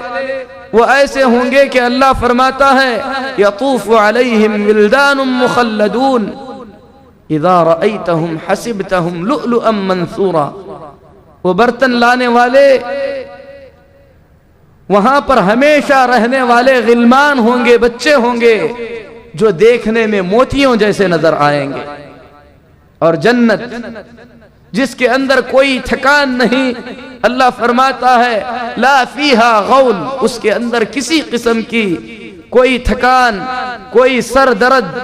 وہ ایسے ہوں گے کہ اللہ فرماتا ہے یطوف علیہم ولدان مخلدون اذا رأیتہم حسبتہم لؤلؤا منثورا. وہ برتن لانے والے وہاں پر ہمیشہ رہنے والے غلمان ہوں گے، بچے ہوں گے جو دیکھنے میں موتیوں جیسے نظر آئیں گے. اور جنت جس کے اندر کوئی تھکان نہیں، اللہ فرماتا ہے لا فیہا غول، اس کے اندر کسی قسم کی کوئی تھکان، کوئی سر درد،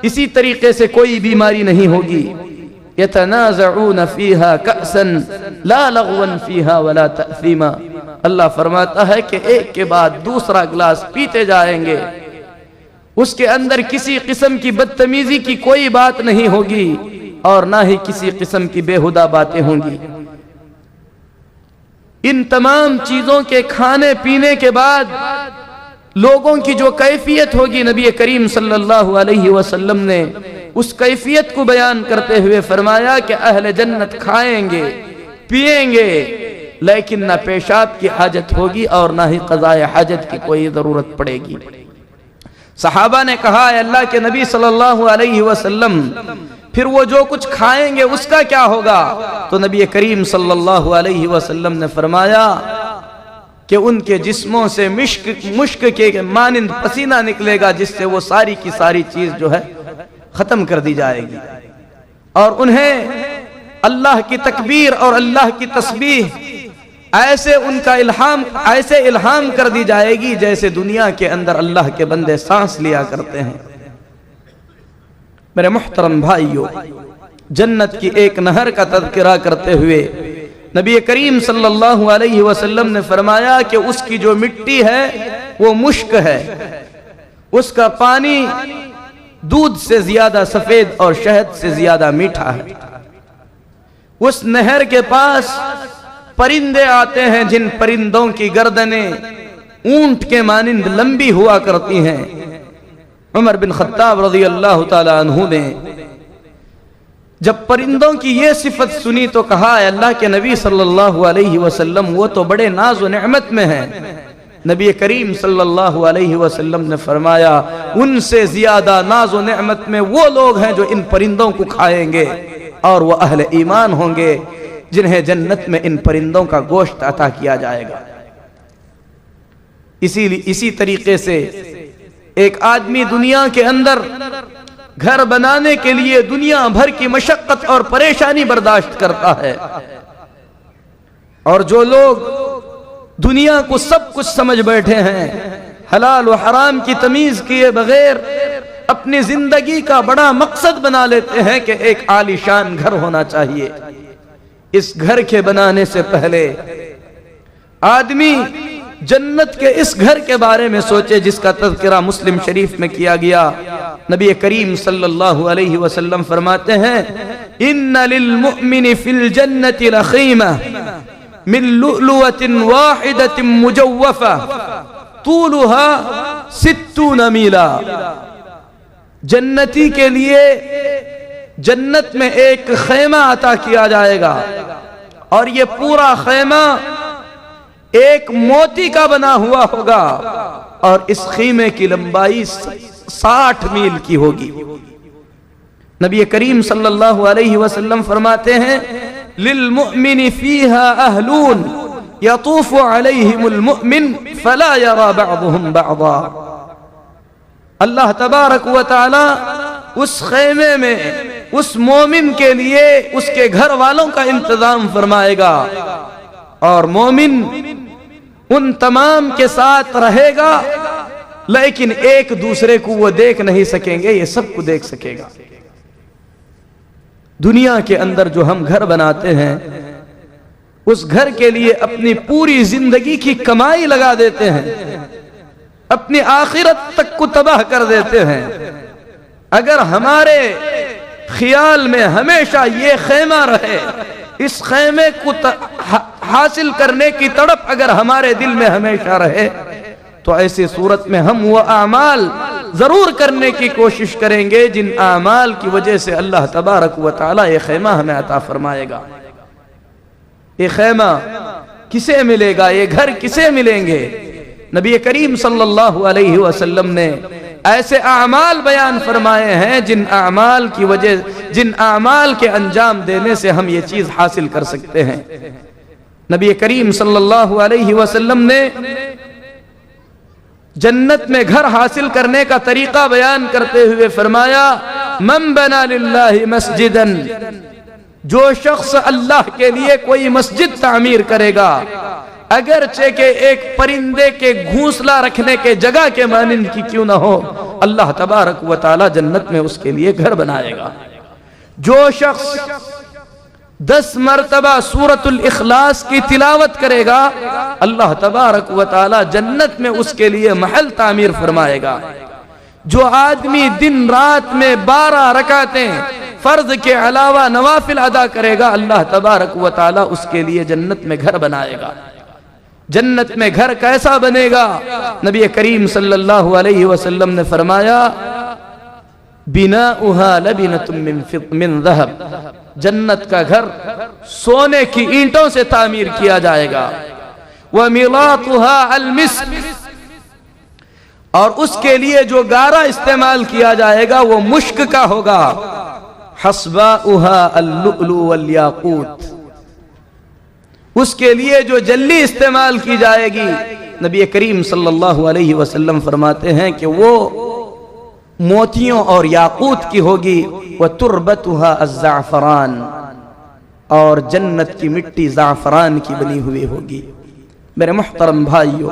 اسی طریقے سے کوئی بیماری نہیں ہوگی. یتنازعون فیہا کأسا لا لغوا فیہا ولا تأثیما. اللہ فرماتا ہے کہ ایک کے بعد دوسرا گلاس پیتے جائیں گے، اس کے اندر کسی قسم کی بدتمیزی کی کوئی بات نہیں ہوگی اور نہ ہی کسی قسم کی بیہودہ باتیں ہوں گی. ان تمام چیزوں کے کھانے پینے کے بعد لوگوں کی جو کیفیت ہوگی، نبی کریم صلی اللہ علیہ وسلم نے اس کیفیت کو بیان کرتے ہوئے فرمایا کہ اہل جنت کھائیں گے پیئیں گے لیکن نہ پیشاب کی حاجت ہوگی اور نہ ہی قضاء حاجت کی کوئی ضرورت پڑے گی. صحابہ نے کہا اے اللہ کے نبی صلی اللہ علیہ وسلم پھر وہ جو کچھ کھائیں گے اس کا کیا ہوگا؟ تو نبی کریم صلی اللہ علیہ وسلم نے فرمایا کہ ان کے جسموں سے مشک کے مانند پسینہ نکلے گا جس سے وہ ساری کی ساری چیز جو ہے ختم کر دی جائے گی، اور انہیں اللہ کی تکبیر اور اللہ کی تسبیح ایسے ان کا الہام کر دی جائے گی جیسے دنیا کے اندر اللہ کے بندے سانس لیا کرتے ہیں. میرے محترم بھائیو، جنت کی ایک نہر کا تذکرہ کرتے ہوئے نبی کریم صلی اللہ علیہ وسلم نے فرمایا کہ اس کی جو مٹی ہے وہ مشک ہے، اس کا پانی دودھ سے زیادہ سفید اور شہد سے زیادہ میٹھا ہے. اس نہر کے پاس پرندے آتے ہیں جن پرندوں کی گردنیں اونٹ کے مانند لمبی ہوا کرتی ہیں. عمر بن خطاب رضی اللہ تعالی عنہ نے جب پرندوں کی یہ صفت سنی تو کہا اے اللہ کے نبی صلی اللہ علیہ وسلم وہ تو بڑے ناز و نعمت میں ہیں. نبی کریم صلی اللہ علیہ وسلم نے فرمایا ان سے زیادہ ناز و نعمت میں وہ لوگ ہیں جو ان پرندوں کو کھائیں گے اور وہ اہل ایمان ہوں گے جنہیں جنت میں ان پرندوں کا گوشت عطا کیا جائے گا. اسی طریقے سے ایک آدمی دنیا کے اندر گھر بنانے کے لیے دنیا بھر کی مشقت اور پریشانی برداشت کرتا ہے، اور جو لوگ دنیا کو سب کچھ سمجھ بیٹھے ہیں، حلال و حرام کی تمیز کیے بغیر اپنی زندگی کا بڑا مقصد بنا لیتے ہیں کہ ایک عالی شان گھر ہونا چاہیے. اس گھر کے بنانے سے پہلے آدمی جنت کے اس گھر کے بارے میں سوچے جس کا تذکرہ مسلم شریف میں کیا گیا. نبی کریم صلی اللہ علیہ وسلم فرماتے ہیں ان للمؤمن فی الجنت لخیمہ من لؤلؤۃ واحدۃ مجوفہ طولها 60 میلا. جنتی کے لیے جنت میں ایک خیمہ عطا کیا جائے گا اور یہ پورا خیمہ ایک موتی کا بنا ہوا ہوگا اور اس خیمے کی لمبائی 60 میل کی ہوگی. نبی کریم صلی اللہ علیہ وسلم فرماتے ہیں للمؤمن فیہا اہلون یطوف علیہم المؤمن فلا یرا بعضهم بعضا. اللہ تبارک و تعالی اس خیمے میں اس مومن کے لیے اس کے گھر والوں کا انتظام فرمائے گا اور مومن ان تمام کے ساتھ رہے گا لیکن ایک دوسرے کو وہ دیکھ نہیں سکیں گے، یہ سب کو دیکھ سکے گا. دنیا کے اندر جو ہم گھر بناتے ہیں اس گھر کے لیے اپنی پوری زندگی کی کمائی لگا دیتے ہیں، اپنی آخرت تک کو تباہ کر دیتے ہیں. اگر ہمارے خیال میں ہمیشہ یہ خیمہ رہے، اس خیمے کو حاصل کرنے کی تڑپ اگر ہمارے دل میں ہمیشہ رہے تو ایسی صورت میں ہم وہ اعمال ضرور کرنے کی کوشش کریں گے جن اعمال کی وجہ سے اللہ تبارک و تعالی یہ خیمہ ہمیں عطا فرمائے گا. یہ خیمہ کسے ملے گا؟ یہ گھر کسے ملیں گے؟ نبی کریم صلی اللہ علیہ وسلم نے ایسے اعمال بیان فرمائے ہیں جن اعمال کے انجام دینے سے ہم یہ چیز حاصل کر سکتے ہیں۔ نبی کریم صلی اللہ علیہ وسلم نے جنت میں گھر حاصل کرنے کا طریقہ بیان کرتے ہوئے فرمایا، من بنا للہ مسجدا، جو شخص اللہ کے لیے کوئی مسجد تعمیر کرے گا، اگرچہ کہ ایک پرندے کے گھونسلہ رکھنے کے جگہ کے مانند کی کیوں نہ ہو، اللہ تبارک و تعالی جنت میں اس کے لیے گھر بنائے گا۔ جو شخص 10 مرتبہ سورۃ الاخلاص کی تلاوت کرے گا، اللہ تبارک و تعالی جنت میں اس کے لیے محل تعمیر فرمائے گا۔ جو آدمی دن رات میں 12 رکعتیں فرض کے علاوہ نوافل ادا کرے گا، اللہ تبارک و تعالی اس کے لیے جنت میں گھر بنائے گا۔ جنت میں گھر کیسا بنے گا؟ نبی کریم صلی اللہ علیہ وسلم نے فرمایا، بناؤها لبنة من ذهب، جنت کا گھر سونے کی اینٹوں سے تعمیر کیا جائے گا۔ وملاطها المسك، اور اس کے لیے جو گارا استعمال کیا جائے گا وہ مشک کا ہوگا۔ حصباؤها اللؤلؤ والیاقوت، اس کے لیے جو جلی استعمال کی جائے گی، نبی کریم صلی اللہ علیہ وسلم فرماتے ہیں کہ وہ موتیوں اور یاقوت کی ہوگی۔ وتربتها الزعفران، اور جنت کی مٹی زعفران کی بنی ہوئی ہوگی۔ میرے محترم بھائیو،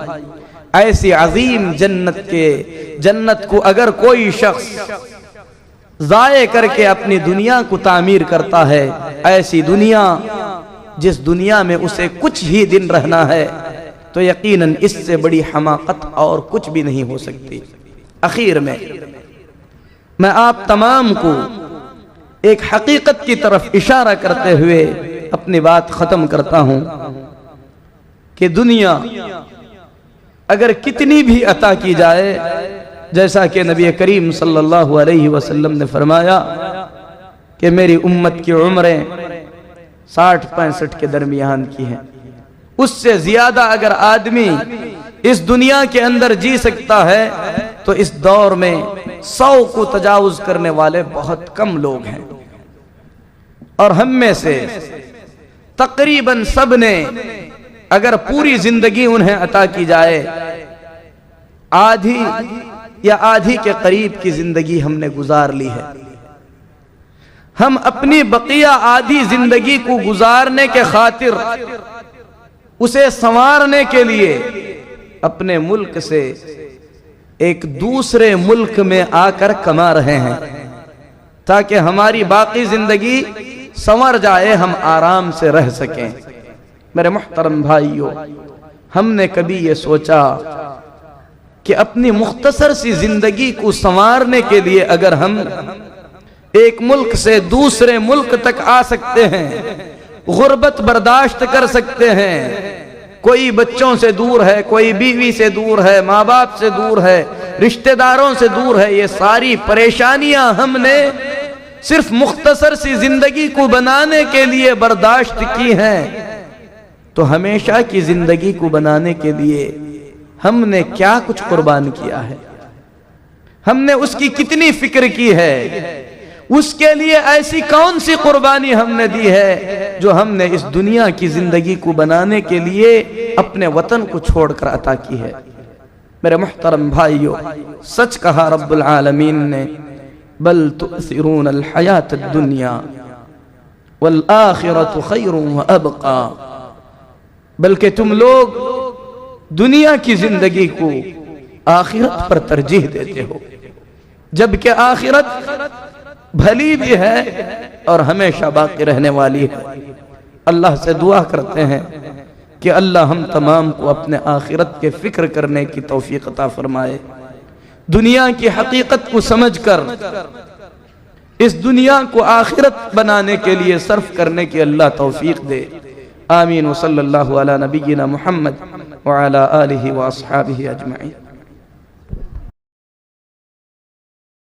ایسی عظیم جنت کو اگر کوئی شخص ضائع کر کے اپنی دنیا کو تعمیر کرتا ہے، ایسی دنیا جس دنیا میں اسے کچھ ہی دن رہنا ہے، تو یقیناً اس سے بڑی حماقت اور کچھ بھی نہیں ہو سکتی۔ اخیر میں آپ تمام کو ایک حقیقت کی طرف اشارہ کرتے ہوئے اپنی بات ختم کرتا ہوں کہ دنیا اگر کتنی بھی عطا کی جائے، جیسا کہ نبی کریم صلی اللہ علیہ وسلم نے فرمایا کہ میری امت کی عمریں 60-65 کے درمیان کی ہیں، اس سے زیادہ اگر آدمی اس دنیا کے اندر جی سکتا ہے تو اس دور میں 100 کو تجاوز کرنے والے بہت کم لوگ ہیں۔ اور ہم میں سے تقریباً سب نے اگر پوری زندگی انہیں عطا کی جائے، آدھی یا آدھی کے قریب کی زندگی ہم نے گزار لی ہے۔ ہم اپنی بقیہ آدھی زندگی کو گزارنے کے خاطر، اسے سنوارنے کے لیے اپنے ملک سے ایک دوسرے ملک میں آ کر کما رہے ہیں، تاکہ ہماری باقی زندگی سنور جائے، ہم آرام سے رہ سکیں۔ میرے محترم بھائیو، ہم نے کبھی یہ سوچا کہ اپنی مختصر سی زندگی کو سنوارنے کے لیے اگر ہم ایک ملک سے دوسرے ملک تک آ سکتے ہیں، غربت برداشت کر سکتے ہیں، کوئی بچوں سے دور ہے، کوئی بیوی سے دور ہے، ماں باپ سے دور ہے، رشتہ داروں سے دور ہے، یہ ساری پریشانیاں ہم نے صرف مختصر سی زندگی کو بنانے کے لیے برداشت کی ہیں، تو ہمیشہ کی زندگی کو بنانے کے لیے ہم نے کیا کچھ قربان کیا ہے؟ ہم نے اس کی کتنی فکر کی ہے؟ اس کے لیے ایسی کون سی قربانی ہم نے دی ہے جو ہم نے اس دنیا کی زندگی کو بنانے کے لیے اپنے وطن کو چھوڑ کر عطا کی ہے؟ میرے محترم بھائیو، سچ کہا رب العالمین نے، بل تؤثرون الحیات الدنیا والآخرۃ خیر وابقا، بلکہ تم لوگ دنیا کی زندگی کو آخرت پر ترجیح دیتے ہو، جبکہ آخرت بھلی بھی ہے اور ہمیشہ باقی رہنے والی ہے۔ اللہ سے دعا کرتے ہیں کہ اللہ ہم تمام کو اپنے آخرت کے فکر کرنے کی توفیق عطا فرمائے، دنیا کی حقیقت کو سمجھ کر اس دنیا کو آخرت بنانے کے لیے صرف کرنے کی اللہ توفیق دے۔ آمین۔ وصلی اللہ علی نبینا محمد وعلی آلہ واصحابہ اجمعین۔